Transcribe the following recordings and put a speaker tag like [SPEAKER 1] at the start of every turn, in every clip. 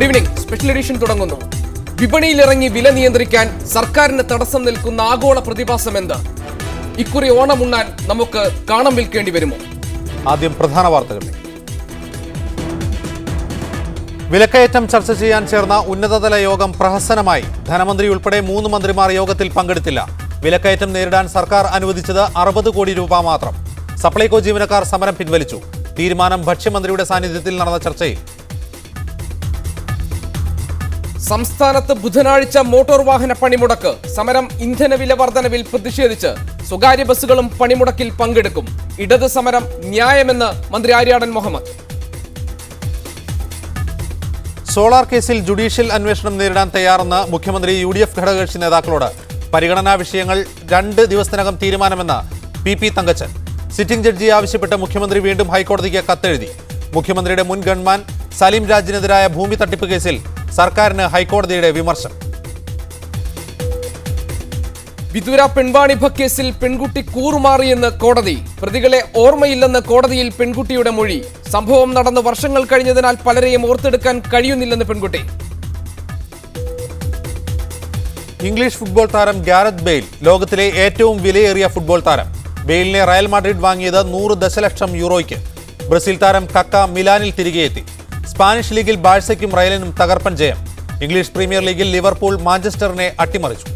[SPEAKER 1] Good evening. Special edition തുടങ്ങുന്നു. വിപണിയിലിറങ്ങി വില നിയന്ത്രിക്കാൻ സർക്കാരിന് തടസ്സം നിൽക്കുന്ന ആഗോള പ്രതിഭാസം എന്ത്? ഇക്കുറി ഓണമുണ്ണാൻ നമുക്ക് കാണം വിൽക്കേണ്ടി വരുമോ?
[SPEAKER 2] ആദ്യം പ്രധാന വാർത്തകൾ. വിലക്കയറ്റം ചർച്ച ചെയ്യാൻ ചേർന്ന ഉന്നതതല യോഗം പ്രഹസനമായി. ധനമന്ത്രി ഉൾപ്പെടെ 3 മന്ത്രിമാർ യോഗത്തിൽ പങ്കെടുത്തില്ല. വിലക്കയറ്റം നേരിടാൻ സർക്കാർ അനുവദിച്ചത് 60 കോടി രൂപ മാത്രം. സപ്ലൈകോ ജീവനക്കാർ സമരം പിൻവലിച്ചു. തീരുമാനം ഭക്ഷ്യമന്ത്രിയുടെ സാന്നിധ്യത്തിൽ നടന്ന ചർച്ചയിൽ.
[SPEAKER 1] സംസ്ഥാനത്ത് ബുധനാഴ്ച മോട്ടോർ വാഹന പണിമുടക്ക്. സമരം ഇന്ധനവില വർധനവിൽ പ്രതിഷേധിച്ച് സ്വകാര്യ ബസ്സുകളും പണിമുടക്കിൽ പങ്കെടുക്കും. ഇടത് സമരം ന്യായമെന്ന് മന്ത്രി ആര്യാടൻ മുഹമ്മദ്.
[SPEAKER 2] സോളാർ കേസിൽ ജുഡീഷ്യൽ അന്വേഷണം നേരിടാൻ തയ്യാറെന്ന് മുഖ്യമന്ത്രി UDF ഘടകകക്ഷി നേതാക്കളോട്. പരിഗണനാ വിഷയങ്ങൾ 2 ദിവസത്തിനകം തീരുമാനമെന്ന് PP തങ്കച്ചൻ. സിറ്റിംഗ് ജഡ്ജിയെ ആവശ്യപ്പെട്ട് മുഖ്യമന്ത്രി വീണ്ടും ഹൈക്കോടതിക്ക് കത്തെഴുതി. മുഖ്യമന്ത്രിയുടെ മുൻ ഗൺമാൻ സലീം രാജിനെതിരായ ഭൂമി തട്ടിപ്പ് കേസിൽ സർക്കാരിന് ഹൈക്കോടതിയുടെ വിമർശനം.
[SPEAKER 1] വിദുര പെൺവാണിഭ കേസിൽ പെൺകുട്ടി കൂറുമാറിയെന്ന് കോടതി. പ്രതികളെ ഓർമ്മയില്ലെന്ന് കോടതിയിൽ പെൺകുട്ടിയുടെ മൊഴി. സംഭവം നടന്ന് വർഷങ്ങൾ കഴിഞ്ഞതിനാൽ പലരെയും ഓർത്തെടുക്കാൻ കഴിയുന്നില്ലെന്ന് പെൺകുട്ടി.
[SPEAKER 2] ഇംഗ്ലീഷ് ഫുട്ബോൾ താരം ഗാരത്ത് ബെയ്ൽ ലോകത്തിലെ ഏറ്റവും വിലയേറിയ ഫുട്ബോൾ താരം. ബെയ്ലിനെ റയൽ മാഡ്രിഡ് വാങ്ങിയത് 100 ദശലക്ഷം യൂറോയ്ക്ക്. ബ്രസീൽ താരം കക്ക മിലാനിൽ തിരികെ എത്തി. സ്പാനിഷ് ലീഗിൽ ബാഴ്സയ്ക്കും റയലിനും തകർപ്പൻ ജയം. ഇംഗ്ലീഷ് പ്രീമിയർ ലീഗിൽ ലിവർപൂൾ മാഞ്ചസ്റ്ററിനെ അട്ടിമറിച്ചു.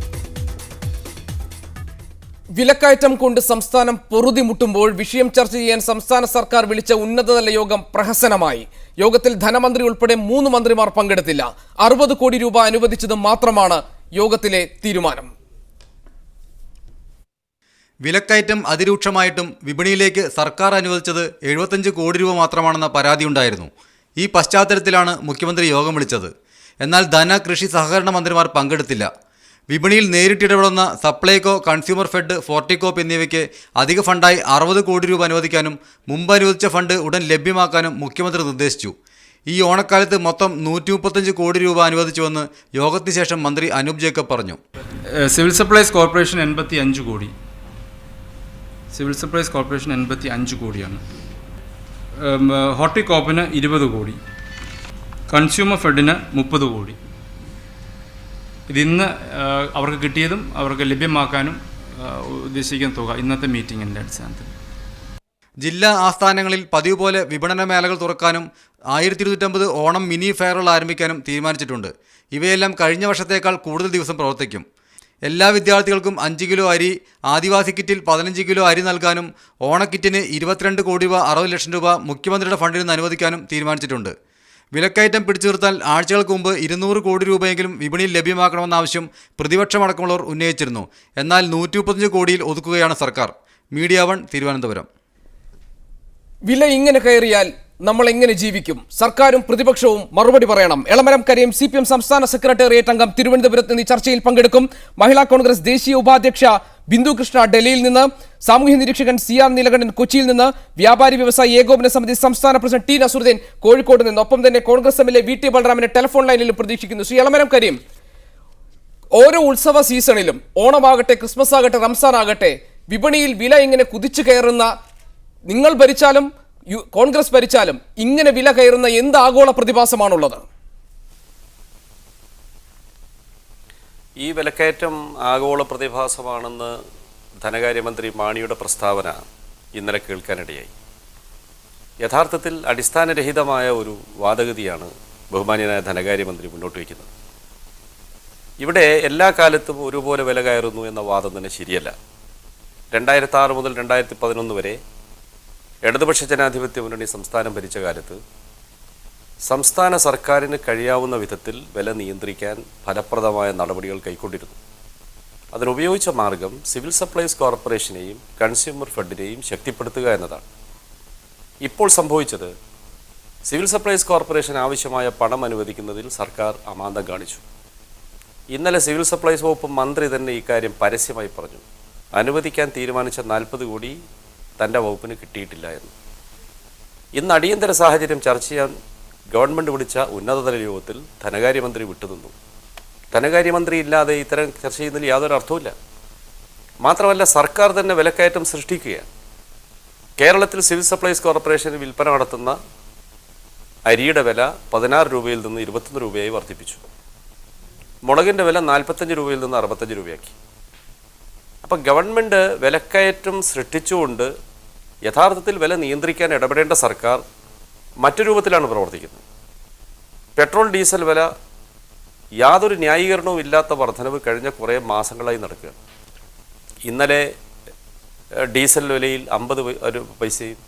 [SPEAKER 1] വിലക്കയറ്റം കൊണ്ട് സംസ്ഥാനം പൊറുതിമുട്ടുമ്പോൾ വിഷയം ചർച്ച ചെയ്യാൻ സംസ്ഥാന സർക്കാർ വിളിച്ച ഉന്നതതല യോഗം പ്രഹസനമായി. യോഗത്തിൽ ധനമന്ത്രി ഉൾപ്പെടെ 3 മന്ത്രിമാർ പങ്കെടുത്തില്ല. 60 കോടി രൂപ അനുവദിച്ചത് മാത്രമാണ് യോഗത്തിലെ തീരുമാനം.
[SPEAKER 3] വിലക്കയറ്റം അതിരൂക്ഷമായിട്ടും വിപണിയിലേക്ക് സർക്കാർ അനുവദിച്ചത് 75 കോടി രൂപ മാത്രമാണെന്ന പരാതിയുണ്ടായിരുന്നു. ഈ പശ്ചാത്തലത്തിലാണ് മുഖ്യമന്ത്രി യോഗം വിളിച്ചത്. എന്നാൽ ധന, കൃഷി, സഹകരണ മന്ത്രിമാർ പങ്കെടുത്തില്ല. വിപണിയിൽ നേരിട്ടിടപെടുന്ന സപ്ലൈകോ, കൺസ്യൂമർ ഫെഡ്, ഫോർട്ടികോപ്പ് എന്നിവയ്ക്ക് അധിക ഫണ്ടായി 60 കോടി രൂപ അനുവദിക്കാനും മുമ്പ് അനുവദിച്ച ഫണ്ട് ഉടൻ ലഭ്യമാക്കാനും മുഖ്യമന്ത്രി നിർദ്ദേശിച്ചു. ഈ ഓണക്കാലത്ത് മൊത്തം 135 കോടി രൂപ അനുവദിച്ചുവെന്ന് യോഗത്തിന് ശേഷം മന്ത്രി അനൂപ് ജേക്കബ് പറഞ്ഞു.
[SPEAKER 4] സിവിൽ സപ്ലൈസ് കോർപ്പറേഷൻ 85 കോടി. സിവിൽ സപ്ലൈസ് കോർപ്പറേഷൻ 85 കോടിയാണ്. ഹോർട്ടികോപ്പിന് 20 കോടി. കൺസ്യൂമർ ഫെഡിന് 30 കോടി. ഇതിന്ന് അവർക്ക് കിട്ടിയതും അവർക്ക് ലഭ്യമാക്കാനും ഉദ്ദേശിക്കുന്ന തുക ഇന്നത്തെ മീറ്റിംഗിൻ്റെ അടിസ്ഥാനത്തിൽ.
[SPEAKER 3] ജില്ലാ ആസ്ഥാനങ്ങളിൽ പതിവ് പോലെ വിപണന മേളകൾ തുറക്കാനും 1250 ഓണം മിനി ഫെയറുകൾ ആരംഭിക്കാനും തീരുമാനിച്ചിട്ടുണ്ട്. ഇവയെല്ലാം കഴിഞ്ഞ വർഷത്തേക്കാൾ കൂടുതൽ ദിവസം പ്രവർത്തിക്കും. എല്ലാ വിദ്യാർത്ഥികൾക്കും 5 കിലോ അരി, ആദിവാസി കിറ്റിൽ 15 കിലോ അരി നൽകാനും ഓണക്കിറ്റിന് 22 കോടി രൂപ 60 ലക്ഷം രൂപ മുഖ്യമന്ത്രിയുടെ ഫണ്ടിൽ നിന്ന് അനുവദിക്കാനും തീരുമാനിച്ചിട്ടുണ്ട്. വിലക്കയറ്റം പിടിച്ചു നിർത്താൻ ആഴ്ചകൾക്ക് മുമ്പ് 200 കോടി രൂപയെങ്കിലും വിപണിയിൽ ലഭ്യമാക്കണമെന്ന ആവശ്യം പ്രതിപക്ഷമടക്കമുള്ളവർ ഉന്നയിച്ചിരുന്നു. എന്നാൽ 135 കോടിയിൽ ഒതുക്കുകയാണ് സർക്കാർ. മീഡിയ 1 തിരുവനന്തപുരം.
[SPEAKER 1] വില ഇങ്ങനെ കയറിയാൽ നമ്മൾ എങ്ങനെ ജീവിക്കും? സർക്കാരും പ്രതിപക്ഷവും മറുപടി പറയണം. എളമരം കരീം CPM സംസ്ഥാന സെക്രട്ടേറിയറ്റ് അംഗം തിരുവനന്തപുരത്ത് നിന്ന് ചർച്ചയിൽ പങ്കെടുക്കും. മഹിളാ കോൺഗ്രസ് ദേശീയ ഉപാധ്യക്ഷ ബിന്ദു കൃഷ്ണ ഡൽഹിയിൽ നിന്ന്, സാമൂഹ്യ നിരീക്ഷകൻ CR നീലകണ്ഠൻ കൊച്ചിയിൽ നിന്ന്, വ്യാപാരി വ്യവസായി ഏകോപന സമിതി സംസ്ഥാന പ്രസിഡന്റ് T നസറുദ്ദീൻ കോഴിക്കോട് നിന്ന്, ഒപ്പം തന്നെ കോൺഗ്രസ് MLA VT ബലറാമിനെ ടെലിഫോൺ ലൈനിലും പ്രതീക്ഷിക്കുന്നു. ശ്രീ എളമരം കരീം, ഓരോ ഉത്സവ സീസണിലും ഓണമാകട്ടെ, ക്രിസ്മസ് ആകട്ടെ, റംസാൻ ആകട്ടെ, വിപണിയിൽ വില ഇങ്ങനെ കുതിച്ചു കയറുന്ന, നിങ്ങൾ ഭരിച്ചാലും കോൺഗ്രസ് ഭരിച്ചാലും ഇങ്ങനെ വില കയറുന്ന എന്ത് ആഗോള പ്രതിഭാസമാണുള്ളത്?
[SPEAKER 5] ഈ വിലക്കയറ്റം ആഗോള പ്രതിഭാസമാണെന്ന് ധനകാര്യമന്ത്രി മാണിയുടെ പ്രസ്താവന ഇന്നലെ കേൾക്കാനിടയായി. യഥാർത്ഥത്തിൽ അടിസ്ഥാനരഹിതമായ ഒരു വാദഗതിയാണ് ബഹുമാന്യനായ ധനകാര്യമന്ത്രി മുന്നോട്ട് വയ്ക്കുന്നത്. ഇവിടെ എല്ലാ കാലത്തും ഒരുപോലെ വില കയറുന്നു എന്ന വാദം തന്നെ ശരിയല്ല. 2006 മുതൽ 2011 വരെ ഇടതുപക്ഷ ജനാധിപത്യ മുന്നണി സംസ്ഥാനം ഭരിച്ച കാലത്ത് സംസ്ഥാന സർക്കാരിന് കഴിയാവുന്ന വിധത്തിൽ വില നിയന്ത്രിക്കാൻ ഫലപ്രദമായ നടപടികൾ കൈക്കൊണ്ടിരുന്നു. അതിനുപയോഗിച്ച മാർഗം സിവിൽ സപ്ലൈസ് കോർപ്പറേഷനെയും കൺസ്യൂമർ ഫെഡിനെയും ശക്തിപ്പെടുത്തുക എന്നതാണ്. ഇപ്പോൾ സംഭവിച്ചത് സിവിൽ സപ്ലൈസ് കോർപ്പറേഷൻ ആവശ്യമായ പണം അനുവദിക്കുന്നതിൽ സർക്കാർ അമാന്തം കാണിച്ചു. ഇന്നലെ സിവിൽ സപ്ലൈസ് വകുപ്പ് മന്ത്രി തന്നെ ഇക്കാര്യം പരസ്യമായി പറഞ്ഞു. അനുവദിക്കാൻ തീരുമാനിച്ച 40 കോടി തൻ്റെ വകുപ്പിന് കിട്ടിയിട്ടില്ല എന്ന്. ഇന്ന് അടിയന്തര സാഹചര്യം ചർച്ച ചെയ്യാൻ ഗവൺമെൻറ് വിളിച്ച ഉന്നതതല യോഗത്തിൽ ധനകാര്യമന്ത്രി വിട്ടുനിന്നു. ധനകാര്യമന്ത്രി ഇല്ലാതെ ഇത്തരം ചർച്ച ചെയ്യുന്നതിൽ യാതൊരു അർത്ഥവുമില്ല. മാത്രമല്ല സർക്കാർ തന്നെ വിലക്കയറ്റം സൃഷ്ടിക്കുകയാണ്. കേരളത്തിൽ സിവിൽ സപ്ലൈസ് കോർപ്പറേഷൻ വിൽപ്പന നടത്തുന്ന അരിയുടെ വില 16 രൂപയിൽ നിന്ന് 21 രൂപയായി വർദ്ധിപ്പിച്ചു. മുളകിൻ്റെ വില 45 രൂപയിൽ നിന്ന് 65 രൂപയാക്കി. അപ്പം ഗവൺമെൻറ് വിലക്കയറ്റം സൃഷ്ടിച്ചുകൊണ്ട് യഥാർത്ഥത്തിൽ വില നിയന്ത്രിക്കാൻ ഇടപെടേണ്ട സർക്കാർ മറ്റു രൂപത്തിലാണ് പ്രവർത്തിക്കുന്നത്. പെട്രോൾ ഡീസൽ വില യാതൊരു ന്യായീകരണവും ഇല്ലാത്ത വർധനവ് കഴിഞ്ഞ കുറേ മാസങ്ങളായി നടക്കുകയാണ്. ഇന്നലെ ഡീസൽ വിലയിൽ 50 പൈസയും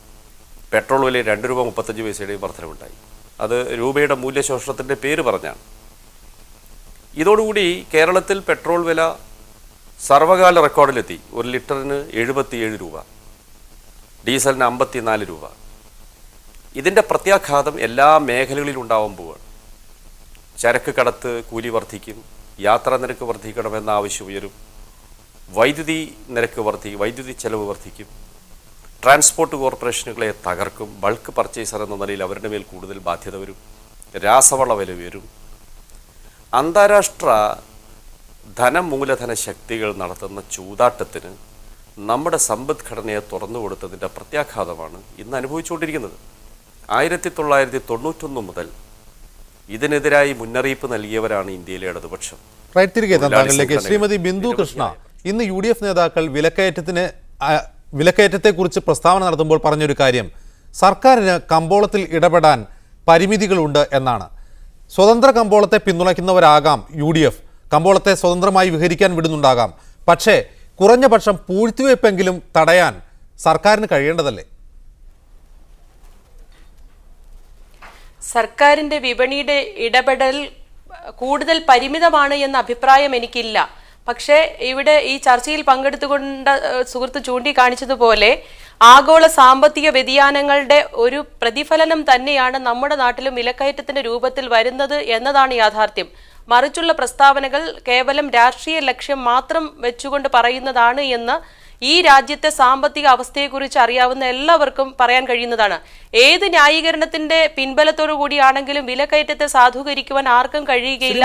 [SPEAKER 5] പെട്രോൾ വിലയിൽ 2 രൂപ 35 പൈസയുടെയും വർധനവുണ്ടായി. അത് രൂപയുടെ മൂല്യശോഷണത്തിൻ്റെ പേര് പറഞ്ഞാണ്. ഇതോടുകൂടി കേരളത്തിൽ പെട്രോൾ വില സർവകാല റെക്കോർഡിലെത്തി. 1 ലിറ്ററിന് 77 രൂപ, ഡീസലിന് 54 രൂപ. ഇതിൻ്റെ പ്രത്യാഘാതം എല്ലാ മേഖലകളിലും ഉണ്ടാവാൻ പോവുകയാണ്. ചരക്ക് കടത്ത് കൂലി വർദ്ധിക്കും, യാത്രാ നിരക്ക് വർദ്ധിക്കണമെന്ന ആവശ്യം ഉയരും, വൈദ്യുതി ചെലവ് വർദ്ധിക്കും, ട്രാൻസ്പോർട്ട് കോർപ്പറേഷനുകളെ തകർക്കും, ബൾക്ക് പർച്ചേസർ എന്ന നിലയിൽ അവരുടെ മേൽ കൂടുതൽ ബാധ്യത വരും, രാസവള വില ഉയരും. അന്താരാഷ്ട്ര ധനമൂലധന ശക്തികൾ നടത്തുന്ന ചൂതാട്ടത്തിന് നമ്മുടെ സമ്പദ്ഘടനയെ തുറന്നു കൊടുത്തതിൻ്റെ പ്രത്യാഘാതമാണ് ഇന്ന് അനുഭവിച്ചുകൊണ്ടിരിക്കുന്നത്. 1991 മുതൽ ഇതിനെതിരായി മുന്നറിയിപ്പ് നൽകിയവരാണ് ഇന്ത്യയിലെ ഇടതുപക്ഷം.
[SPEAKER 2] തിരികെ താങ്കളിലേക്ക്. ശ്രീമതി ബിന്ദു കൃഷ്ണ, ഇന്ന് UDF നേതാക്കൾ വിലക്കയറ്റത്തെക്കുറിച്ച് പ്രസ്താവന നടത്തുമ്പോൾ പറഞ്ഞൊരു കാര്യം, സർക്കാരിന് കമ്പോളത്തിൽ ഇടപെടാൻ പരിമിതികളുണ്ട് എന്നാണ്. സ്വതന്ത്ര കമ്പോളത്തെ പിന്തുണയ്ക്കുന്നവരാകാം UDF, കമ്പോളത്തെ സ്വതന്ത്രമായി വിഹരിക്കാൻ വിടുന്നുണ്ടാകാം. പക്ഷേ കുറഞ്ഞ പക്ഷം പൂഴ്ത്തിവയ്പ്പെങ്കിലും തടയാൻ സർക്കാരിന് കഴിയേണ്ടതല്ലേ?
[SPEAKER 6] സർക്കാരിന്റെ വിപണിയുടെ ഇടപെടൽ കൂടുതൽ പരിമിതമാണ് എന്ന അഭിപ്രായം എനിക്കില്ല. പക്ഷേ ഇവിടെ ഈ ചർച്ചയിൽ പങ്കെടുത്തുകൊണ്ട് സുഹൃത്ത് ചൂണ്ടിക്കാണിച്ചതുപോലെ ആഗോള സാമ്പത്തിക വ്യതിയാനങ്ങളുടെ ഒരു പ്രതിഫലനം തന്നെയാണ് നമ്മുടെ നാട്ടിലും വിലക്കയറ്റത്തിന്റെ രൂപത്തിൽ വരുന്നത് എന്നതാണ് യാഥാർത്ഥ്യം. മറിച്ചുള്ള പ്രസ്താവനകൾ കേവലം രാഷ്ട്രീയ ലക്ഷ്യം മാത്രം വെച്ചുകൊണ്ട് പറയുന്നതാണ് എന്ന് ഈ രാജ്യത്തെ സാമ്പത്തിക അവസ്ഥയെക്കുറിച്ച് അറിയാവുന്ന എല്ലാവർക്കും പറയാൻ കഴിയുന്നതാണ്. ഏത് ന്യായീകരണത്തിന്റെ പിൻബലത്തോടു കൂടിയാണെങ്കിലും വിലക്കയറ്റത്തെ സാധൂകരിക്കുവാൻ ആർക്കും കഴിയുകയില്ല.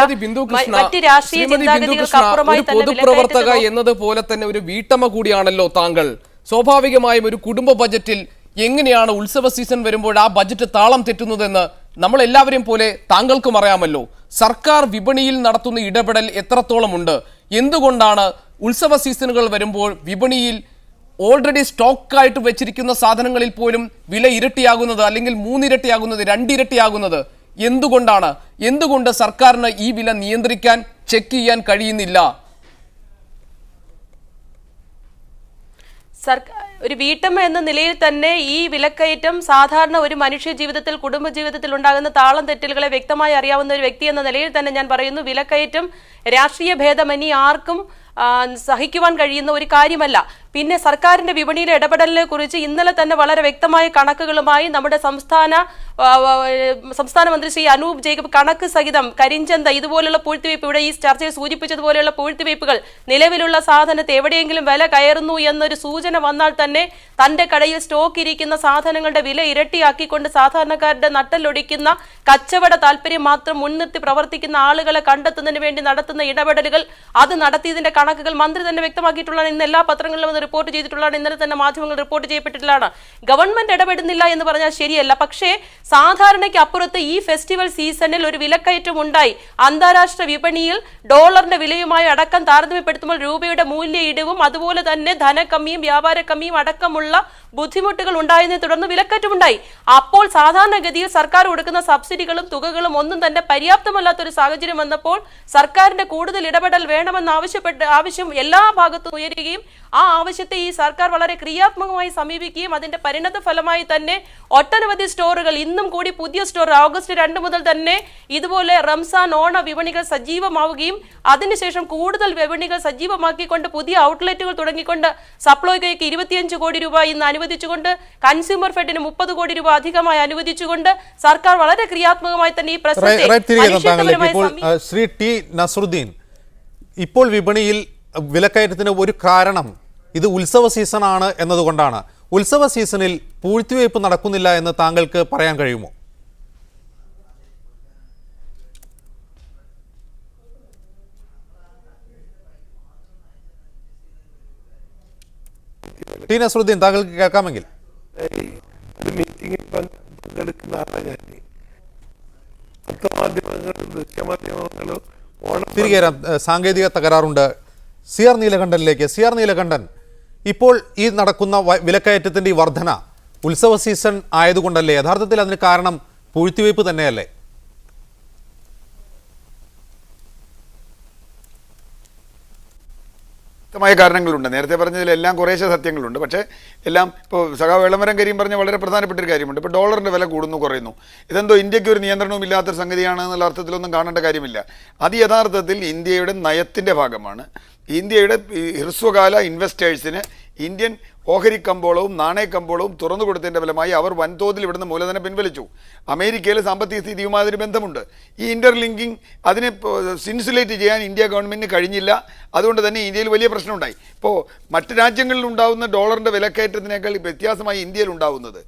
[SPEAKER 6] മറ്റ് രാഷ്ട്രീയ ചിന്താഗതികൾക്ക് അപ്പുറമായി തന്നെ
[SPEAKER 1] പൊതുപ്രവർത്തക എന്നതുപോലെ തന്നെ ഒരു വീട്ടമ്മ കൂടിയാണല്ലോ താങ്കൾ. സ്വാഭാവികമായും ഒരു കുടുംബ ബജറ്റിൽ എങ്ങനെയാണ് ഉത്സവ സീസൺ വരുമ്പോൾ ആ ബജറ്റ് താളം തെറ്റുന്നതെന്ന് നമ്മൾ എല്ലാവരെയും പോലെ താങ്കൾക്കും അറിയാമല്ലോ. സർക്കാർ വിപണിയിൽ നടത്തുന്ന ഇടപെടൽ എത്രത്തോളമുണ്ട്? എന്തുകൊണ്ടാണ് ഉത്സവ സീസണുകൾ വരുമ്പോൾ വിപണിയിൽ ഓൾറെഡി സ്റ്റോക്കായിട്ട് വെച്ചിരിക്കുന്ന സാധനങ്ങളിൽ പോലും വില ഇരട്ടിയാകുന്നത്, അല്ലെങ്കിൽ 3 ഇരട്ടിയാകുന്നത്, 2 ഇരട്ടിയാകുന്നത് എന്തുകൊണ്ടാണ്? എന്തുകൊണ്ട് സർക്കാരിന് ഈ വില നിയന്ത്രിക്കാൻ, ചെക്ക് ചെയ്യാൻ കഴിയുന്നില്ല?
[SPEAKER 6] ഒരു വീട്ടമ്മ എന്ന നിലയിൽ തന്നെ ഈ വിലക്കയറ്റം സാധാരണ ഒരു മനുഷ്യ ജീവിതത്തിൽ, കുടുംബ ജീവിതത്തിൽ ഉണ്ടാകുന്ന താളം തെറ്റലുകളെ വ്യക്തമായി അറിയാവുന്ന ഒരു വ്യക്തി എന്ന നിലയിൽ തന്നെ ഞാൻ പറയുന്നു, വിലക്കയറ്റം രാഷ്ട്രീയ ഭേദമന്യേ ആർക്കും സഹിക്കുവാൻ കഴിയുന്ന ഒരു കാര്യമല്ല. പിന്നെ സർക്കാരിന്റെ വിപണിയിലെ ഇടപെടലിനെ കുറിച്ച് ഇന്നലെ തന്നെ വളരെ വ്യക്തമായ കണക്കുകളുമായി നമ്മുടെ സംസ്ഥാന മന്ത്രി ശ്രീ അനൂപ് ജേക്കബ് കണക്ക് സഹിതം കരിഞ്ചന്ത ഇതുപോലുള്ള പൂഴ്ത്തിവയ്പ്, ഇവിടെ ഈ ചർച്ചയിൽ സൂചിപ്പിച്ചതുപോലെയുള്ള പൂഴ്ത്തിവയ്പ്പുകൾ, നിലവിലുള്ള സാധനത്തെ എവിടെയെങ്കിലും വില കയറുന്നു എന്നൊരു സൂചന വന്നാൽ തന്നെ തന്റെ കടയിൽ സ്റ്റോക്ക് ഇരിക്കുന്ന സാധനങ്ങളുടെ വില ഇരട്ടിയാക്കിക്കൊണ്ട് സാധാരണക്കാരുടെ നട്ടലൊടിക്കുന്ന കച്ചവട താല്പര്യം മാത്രം മുൻനിർത്തി പ്രവർത്തിക്കുന്ന ആളുകളെ കണ്ടെത്തുന്നതിന് വേണ്ടി നടത്തുന്ന ഇടപെടലുകൾ, അത് നടത്തിയതിന്റെ കണക്കുകൾ മന്ത്രി തന്നെ വ്യക്തമാക്കിയിട്ടുള്ളതാണ്. ഇന്ന് എല്ലാ പത്രങ്ങളിലും റിപ്പോർട്ട് ചെയ്തിട്ടുള്ളതാണ്. ഇന്നലെ തന്നെ മാധ്യമങ്ങൾ റിപ്പോർട്ട് ചെയ്യപ്പെട്ടിട്ടുള്ളതാണ്. ഗവൺമെന്റ് ഇടപെടുന്നില്ല എന്ന് പറഞ്ഞാൽ ശരിയല്ല. പക്ഷേ സാധാരണയ്ക്ക് അപ്പുറത്ത് ഈ ഫെസ്റ്റിവൽ സീസണിൽ ഒരു വിലക്കയറ്റം ഉണ്ടായി. അന്താരാഷ്ട്ര വിപണിയിൽ ഡോളറിന്റെ വിലയുമായി അടക്കം താരതമ്യപ്പെടുത്തുമ്പോൾ രൂപയുടെ മൂല്യ ഇടിവും അതുപോലെ തന്നെ ധനക്കമ്മിയും വ്യാപാര കമ്മിയും അടക്കമുള്ള ബുദ്ധിമുട്ടുകൾ ഉണ്ടായതിനെ തുടർന്ന് വിലക്കയറ്റമുണ്ടായി. അപ്പോൾ സാധാരണഗതിയിൽ സർക്കാർ കൊടുക്കുന്ന സബ്സിഡികളും തുകകളും ഒന്നും തന്നെ പര്യാപ്തമല്ലാത്തൊരു സാഹചര്യം വന്നപ്പോൾ സർക്കാരിന്റെ കൂടുതൽ ഇടപെടൽ വേണമെന്ന് ആവശ്യം എല്ലാ ഭാഗത്തും ഉയരുകയും ആ ആവശ്യത്തെ ഈ സർക്കാർ വളരെ ക്രിയാത്മകമായി സമീപിക്കുകയും അതിന്റെ പരിണത ഫലമായി തന്നെ ഒട്ടനവധി സ്റ്റോറുകൾ, ഇന്നും കൂടി പുതിയ സ്റ്റോർ ഓഗസ്റ്റ് 2 മുതൽ തന്നെ ഇതുപോലെ റംസാൻ ഓണ വിപണികൾ സജീവമാവുകയും അതിനുശേഷം കൂടുതൽ വിപണികൾ സജീവമാക്കിക്കൊണ്ട് പുതിയ ഔട്ട്ലെറ്റുകൾ തുടങ്ങിക്കൊണ്ട് സപ്ലൈകോയ്ക്ക് 25 കോടി രൂപ ഇന്ന് അനുവദിച്ചുകൊണ്ട്, കൺസ്യൂമർ ഫെഡിന് 30 കോടി രൂപ അധികമായി അനുവദിച്ചുകൊണ്ട് സർക്കാർ വളരെ ക്രിയാത്മകമായി തന്നെ ഈ പ്രശ്നത്തെ.
[SPEAKER 2] ശ്രീ ടി നസറുദ്ദീൻ, ഇപ്പോൾ വിപണിയിൽ വിലക്കയറ്റത്തിന് ഒരു കാരണം ഇത് ഉത്സവ സീസണാണ് എന്നതുകൊണ്ടാണ്. ഉത്സവ സീസണിൽ പൂഴ്ത്തിവയ്പ് നടക്കുന്നില്ല എന്ന് താങ്കൾക്ക് പറയാൻ കഴിയുമോ? ടി നസറുദ്ദീൻ, താങ്കൾക്ക് കേൾക്കാമെങ്കിൽ.
[SPEAKER 7] ഒരു മീറ്റിംഗിൽ പങ്കെടുക്കുന്ന ആളാണ് ഞാൻ. പത്രമാധ്യമങ്ങളും ദൃശ്യമാധ്യമങ്ങളും
[SPEAKER 2] തിരികെ വരാം. സാങ്കേതിക തകരാറുണ്ട്. CR നീലകണ്ഠനിലേക്ക്. CR നീലകണ്ഠൻ, ഇപ്പോൾ ഈ നടക്കുന്ന വിലക്കയറ്റത്തിന്റെ ഈ വർധന ഉത്സവ സീസൺ ആയതുകൊണ്ടല്ലേ? യഥാർത്ഥത്തിൽ അതിന് കാരണം പൂഴ്ത്തിവയ്പ് തന്നെയല്ലേ?
[SPEAKER 8] വ്യക്തമായ കാരണങ്ങളുണ്ട്. നേരത്തെ പറഞ്ഞതിലെല്ലാം കുറേശ്ശെ സത്യങ്ങളുണ്ട്. പക്ഷേ എല്ലാം ഇപ്പോൾ സഖാവ് എളമരം കരീം പറഞ്ഞ വളരെ പ്രധാനപ്പെട്ട ഒരു കാര്യമുണ്ട്. ഇപ്പോൾ ഡോളറിൻ്റെ വില കൂടുന്നു കുറയുന്നു. ഇതെന്തോ ഇന്ത്യക്ക് ഒരു നിയന്ത്രണവും ഇല്ലാത്തൊരു സംഗതിയാണ് എന്നുള്ള അർത്ഥത്തിലൊന്നും കാണേണ്ട കാര്യമില്ല. അത് യഥാർത്ഥത്തിൽ ഇന്ത്യയുടെ നയത്തിൻ്റെ ഭാഗമാണ്. ഇന്ത്യയുടെ ഹ്രസ്വകാല ഇൻവെസ്റ്റേഴ്സിന് ഇന്ത്യൻ ഓഹരി കമ്പോളവും നാണയക്കമ്പോളവും തുറന്നു കൊടുത്തതിൻ്റെ ഫലമായി അവർ വൻതോതിൽ ഇവിടുന്ന് മൂലധനം പിൻവലിച്ചു. അമേരിക്കയിലെ സാമ്പത്തിക സ്ഥിതിയുമാതിരി ബന്ധമുണ്ട്. ഈ ഇൻ്റർലിങ്കിങ് അതിനെ ഇൻസുലേറ്റ് ചെയ്യാൻ ഇന്ത്യ ഗവൺമെൻറ്റിന് കഴിഞ്ഞില്ല. അതുകൊണ്ട് തന്നെ ഇന്ത്യയിൽ വലിയ പ്രശ്നമുണ്ടായി. ഇപ്പോൾ മറ്റ് രാജ്യങ്ങളിൽ ഉണ്ടാകുന്ന ഡോളറിൻ്റെ വിലക്കയറ്റത്തിനേക്കാൾ വ്യത്യാസമായി ഇന്ത്യയിൽ ഉണ്ടാകുന്നത്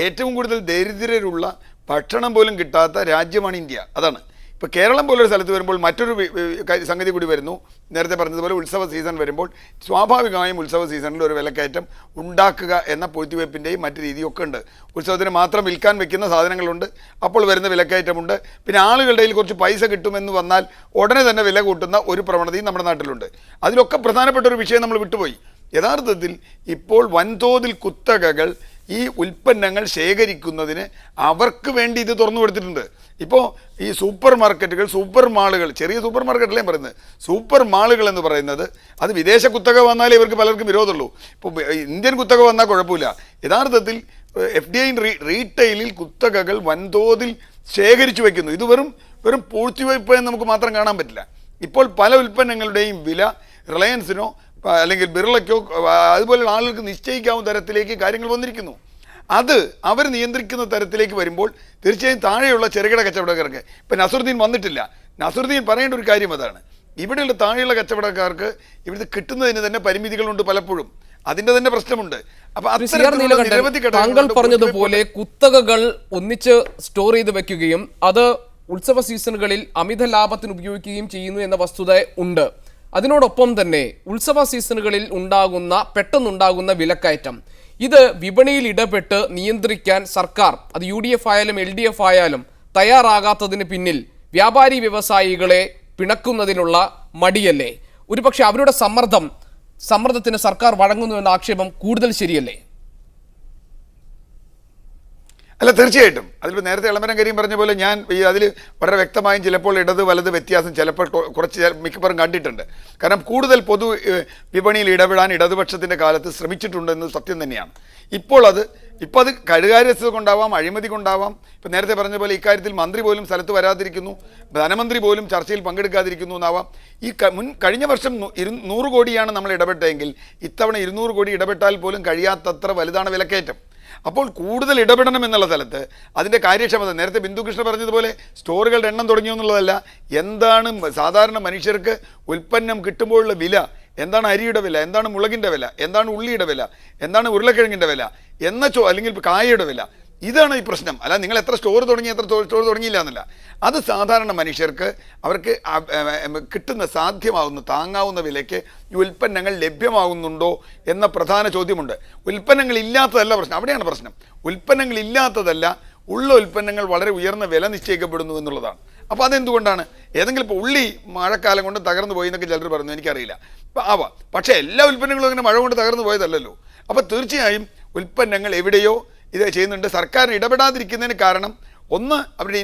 [SPEAKER 8] ഏറ്റവും കൂടുതൽ ദരിദ്രരുള്ള ഭക്ഷണം പോലും കിട്ടാത്ത രാജ്യമാണ് ഇന്ത്യ. അതാണ്. ഇപ്പോൾ കേരളം പോലൊരു സ്ഥലത്ത് വരുമ്പോൾ മറ്റൊരു സംഗതി കൂടി വരുന്നു. നേരത്തെ പറഞ്ഞതുപോലെ ഉത്സവ സീസൺ വരുമ്പോൾ സ്വാഭാവികമായും ഉത്സവ സീസണിൽ ഒരു വിലക്കയറ്റം ഉണ്ടാക്കുക എന്ന പൂഴ്ത്തിവയ്പ്പിൻ്റെയും മറ്റു രീതിയൊക്കെ ഉണ്ട്. ഉത്സവത്തിന് മാത്രം വിൽക്കാൻ വെക്കുന്ന സാധനങ്ങളുണ്ട്, അപ്പോൾ വരുന്ന വിലക്കയറ്റമുണ്ട്. പിന്നെ ആളുകളുടെ കയ്യിൽ കുറച്ച് പൈസ കിട്ടുമെന്ന് വന്നാൽ ഉടനെ തന്നെ വില കൂട്ടുന്ന ഒരു പ്രവണതയും നമ്മുടെ നാട്ടിലുണ്ട്. അതിലൊക്കെ പ്രധാനപ്പെട്ട ഒരു വിഷയം നമ്മൾ വിട്ടുപോയി. യഥാർത്ഥത്തിൽ ഇപ്പോൾ വൻതോതിൽ കുത്തകകൾ ഈ ഉൽപ്പന്നങ്ങൾ ശേഖരിക്കുന്നതിന് അവർക്ക് വേണ്ടി ഇത് തുറന്നു കൊടുത്തിട്ടുണ്ട്. ഇപ്പോൾ ഈ സൂപ്പർ മാർക്കറ്റുകൾ, സൂപ്പർ മാളുകൾ, ചെറിയ സൂപ്പർ മാർക്കറ്റല്ലേ പറയുന്നത്, സൂപ്പർ മാളുകൾ എന്ന് പറയുന്നത് അത് വിദേശ കുത്തക വന്നാലേ ഇവർക്ക് പലർക്കും വിരോധമുള്ളൂ. ഇപ്പോൾ ഇന്ത്യൻ കുത്തക വന്നാൽ കുഴപ്പമില്ല. യഥാർത്ഥത്തിൽ FDI റീറ്റെയിലിൽ കുത്തകകൾ വൻതോതിൽ ശേഖരിച്ചു വയ്ക്കുന്നു. ഇത് വെറും പൂഴ്ത്തിവയ്പ് എന്ന് നമുക്ക് മാത്രം കാണാൻ പറ്റില്ല. ഇപ്പോൾ പല ഉൽപ്പന്നങ്ങളുടെയും വില റിലയൻസിനോ അല്ലെങ്കിൽ ബിർളയ്ക്കോ അതുപോലെയുള്ള ആളുകൾക്ക് നിശ്ചയിക്കാവുന്ന തരത്തിലേക്ക് കാര്യങ്ങൾ വന്നിരിക്കുന്നു. അത് അവർ നിയന്ത്രിക്കുന്ന തരത്തിലേക്ക് വരുമ്പോൾ തീർച്ചയായും താഴെയുള്ള ചെറുകിട കച്ചവടക്കാർക്ക്, ഇപ്പം നസറുദ്ദീൻ വന്നിട്ടില്ല, നസറുദ്ദീൻ പറയേണ്ട ഒരു കാര്യം അതാണ്. ഇവിടെയുള്ള താഴെയുള്ള കച്ചവടക്കാർക്ക് ഇവിടുത്തെ കിട്ടുന്നതിന് തന്നെ പരിമിതികളുണ്ട്, പലപ്പോഴും അതിൻ്റെ തന്നെ പ്രശ്നമുണ്ട്. അപ്പം
[SPEAKER 1] താങ്കൾ പറഞ്ഞതുപോലെ കുത്തകകൾ ഒന്നിച്ച് സ്റ്റോർ ചെയ്ത് വെക്കുകയും അത് ഉത്സവ സീസണുകളിൽ അമിത ലാഭത്തിന് ഉപയോഗിക്കുകയും ചെയ്യുന്നു എന്ന വസ്തുത ഉണ്ട്. അതിനോടൊപ്പം തന്നെ ഉത്സവ സീസണുകളിൽ പെട്ടെന്നുണ്ടാകുന്ന വിലക്കയറ്റം ഇത് വിപണിയിൽ ഇടപെട്ട് നിയന്ത്രിക്കാൻ സർക്കാർ, അത് UDF ആയാലും LDF ആയാലും തയ്യാറാകാത്തതിന് പിന്നിൽ വ്യാപാരി വ്യവസായികളെ പിണക്കുന്നതിനുള്ള മടിയല്ലേ? ഒരുപക്ഷെ അവരുടെ സമ്മർദ്ദത്തിന് സർക്കാർ വഴങ്ങുന്നു എന്ന ആക്ഷേപം കൂടുതൽ ശരിയല്ലേ?
[SPEAKER 8] അല്ല, തീർച്ചയായിട്ടും. അതിൽ നേരത്തെ എളമരം കരീം പറഞ്ഞ പോലെ ഞാൻ അതിൽ വളരെ വ്യക്തമായും ചിലപ്പോൾ ഇടത് വലത് വ്യത്യാസം ചിലപ്പോൾ മിക്കപ്പോഴും കണ്ടിട്ടുണ്ട്. കാരണം കൂടുതൽ പൊതു വിപണിയിൽ ഇടപെടാൻ ഇടതുപക്ഷത്തിൻ്റെ കാലത്ത് ശ്രമിച്ചിട്ടുണ്ടെന്ന് സത്യം തന്നെയാണ്. ഇപ്പോൾ അത് കഴുകാര്യസ്ഥത കൊണ്ടാവാം, അഴിമതി കൊണ്ടാവാം. ഇപ്പം നേരത്തെ പറഞ്ഞ പോലെ ഇക്കാര്യത്തിൽ മന്ത്രി പോലും സ്ഥലത്ത് വരാതിരിക്കുന്നു, ധനമന്ത്രി പോലും ചർച്ചയിൽ പങ്കെടുക്കാതിരിക്കുന്നു എന്നാവാം. കഴിഞ്ഞ വർഷം 100 കോടിയാണ് നമ്മൾ ഇടപെട്ടതെങ്കിൽ ഇത്തവണ 200 കോടി ഇടപെട്ടാൽ പോലും കഴിയാത്തത്ര വലുതാണ് വിലക്കയറ്റം. അപ്പോൾ കൂടുതൽ ഇടപെടണം എന്നുള്ള സ്ഥലത്ത് അതിൻ്റെ കാര്യക്ഷമത, നേരത്തെ ബിന്ദുകൃഷ്ണ പറഞ്ഞതുപോലെ സ്റ്റോറുകളുടെ എണ്ണം തുടങ്ങിയോ എന്നുള്ളതല്ല, എന്താണ് സാധാരണ മനുഷ്യർക്ക് ഉൽപ്പന്നം കിട്ടുമ്പോഴുള്ള വില, എന്താണ് അരിയുടെ വില, എന്താണ് മുളകിൻ്റെ വില, എന്താണ് ഉള്ളിയുടെ വില, എന്താണ് ഉരുളക്കിഴങ്ങിൻ്റെ വില അല്ലെങ്കിൽ കായയുടെ വില, ഇതാണ് ഈ പ്രശ്നം. അല്ല നിങ്ങൾ എത്ര സ്റ്റോർ തുടങ്ങിയില്ല എന്നല്ല, അത് സാധാരണ മനുഷ്യർക്ക് അവർക്ക് കിട്ടുന്ന സാധ്യമാകുന്ന താങ്ങാവുന്ന വിലയ്ക്ക് ഈ ഉൽപ്പന്നങ്ങൾ ലഭ്യമാകുന്നുണ്ടോ എന്ന പ്രധാന ചോദ്യമുണ്ട്. ഉൽപ്പന്നങ്ങൾ ഇല്ലാത്തതല്ല പ്രശ്നം, അവിടെയാണ് പ്രശ്നം. ഉൽപ്പന്നങ്ങൾ ഇല്ലാത്തതല്ല, ഉള്ള ഉൽപ്പന്നങ്ങൾ വളരെ ഉയർന്ന വില നിശ്ചയിക്കപ്പെടുന്നു എന്നുള്ളതാണ്. അപ്പോൾ അതെന്തുകൊണ്ടാണ്? ഏതെങ്കിലും ഇപ്പോൾ ഉള്ളി മഴക്കാലം കൊണ്ട് തകർന്നു പോയി എന്നൊക്കെ ചിലർ പറഞ്ഞു, എനിക്കറിയില്ല, ആവാം. പക്ഷേ എല്ലാ ഉൽപ്പന്നങ്ങളും അങ്ങനെ മഴ കൊണ്ട് തകർന്നു പോയതല്ലല്ലോ. അപ്പോൾ തീർച്ചയായും ഉൽപ്പന്നങ്ങൾ എവിടെയോ ഇത് ചെയ്യുന്നുണ്ട്. സർക്കാർ ഇടപെടാതിരിക്കുന്നതിന് കാരണം ഒന്ന് അവരുടെ